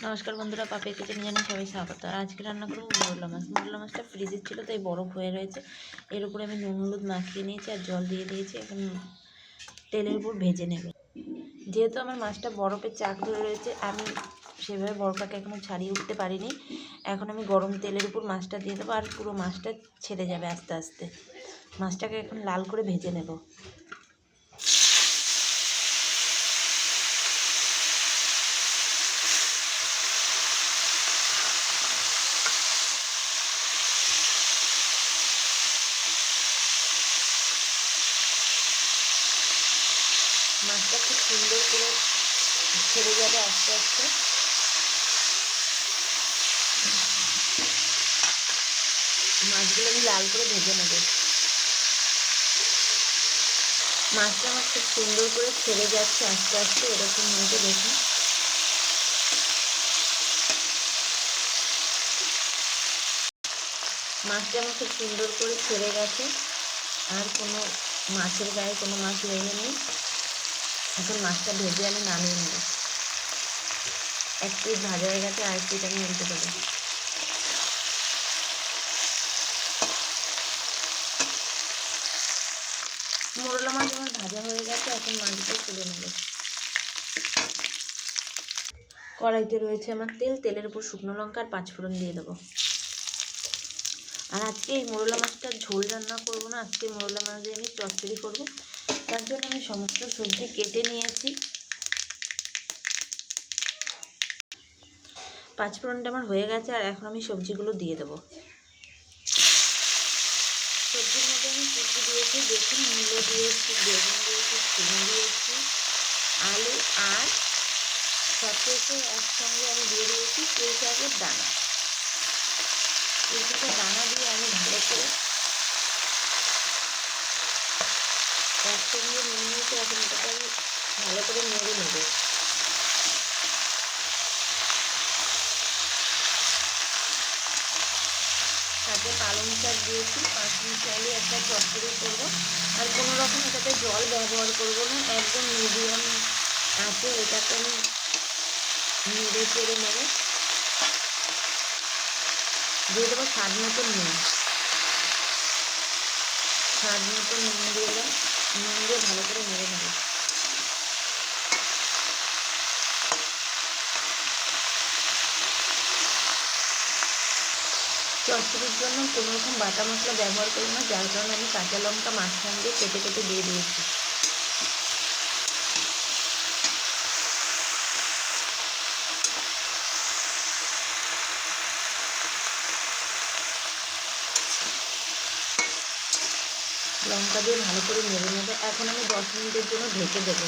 নমস্কার বন্ধুরা, পাপিয়া কিচেনে জানাই সবাই স্বাগত। আর আজকে রান্না করবো মোরলা মাছ। মোরলা মাছটা ফ্রিজে ছিল তাই বরফ হয়ে রয়েছে। এর উপরে আমি নুন হলুদ মাখিয়ে নিয়েছি আর জল দিয়ে দিয়েছি। এখন তেলের উপর ভেজে নেবে। যেহেতু আমার মাছটা বরফের চাক ধরে রয়েছে, আমি সেভাবে বরফটাকে এখনও ছাড়িয়ে উঠতে পারিনি। এখন আমি গরম তেলের উপর মাছটা দিয়ে দেবো আর পুরো মাছটা ছেড়ে যাবে আস্তে আস্তে। মাছটাকে এখন লাল করে ভেজে নেব। মাছটা খুব সুন্দর করে ছেড়ে যাবে আস্তে আস্তে। মাছগুলো আমি লাল করে ভেজে নেব। মাছটা আমার খুব সুন্দর করে ছেড়ে যাচ্ছে আস্তে আস্তে, এরকম মতো দেখুন। মাছটা আমার খুব সুন্দর করে ছেড়ে গেছে, আর কোনো মাছের গায়ে কোনো মাছ লেগে নেই। এখন মাছটা ভেজে আমি নামিয়ে নেব। এক পিস ভাজা হয়ে গেছে, আর পিস আমি উল্টে দেবো। মোরলা মাছ আমার ভাজা হয়ে গেছে, এখন মাছটা তুলে নেব। কড়াইতে রয়েছে আমার তেল, তেলের উপর শুকনো লঙ্কা আর পাঁচফোড়ন দিয়ে দেবো। আর আজকে এই মোরলা মাছটার ঝোল রান্না করবো না, আজকে মোরলা মাছ দিয়ে আমি চচ্চড়ি করবো। তার জন্য আমি সমস্ত সবজি কেটে নিয়েছি। পাঁচফোড়নটা আমার হয়ে গেছে, আর এখন আমি সবজিগুলো দিয়ে দেবো। সবজির মধ্যে আমি কী কী দিয়েছি দেখুন। মূলো দিয়েছি, বেগুন দিয়েছি, সিম দিয়েছি, আলু, আর সবথেকে একসঙ্গে আমি দিয়ে দিয়েছি পুঁই শাকের দানা। পুঁই শাকের দানা দিয়ে আমি ভালো করে একসঙ্গে নিয়ে নিয়েছি। এখন এটাকে আমি ভালো করে নেড়ে নেব। সাথে পালং শাক দিয়েছি। 5 মিনিট চাইলে একটা চচ্চড়ি করবো। আর কোনো রকম এটাতে জল ব্যবহার করবো না, একদম মিডিয়াম আছে। এটাকে আমি নেড়ে চেড়ে নেব। দিয়ে দেবো স্বাদ মতো নুন। স্বাদ মতো নুন দিয়ে দেবো। নুন দিয়ে ভালো করে নেড়ে নেব। চচ্চড়ির জন্য কোনো রকম বাটা মশলা ব্যবহার করি না, যার কারণে আমি কাঁচা লঙ্কা মাঝখান দিয়ে কেটে কেটে দিয়ে দিয়েছি। লঙ্কা দিয়ে ভালো করে নেড়ে নেবে। এখন আমি 10 মিনিটের জন্য ঢেকে দেবো।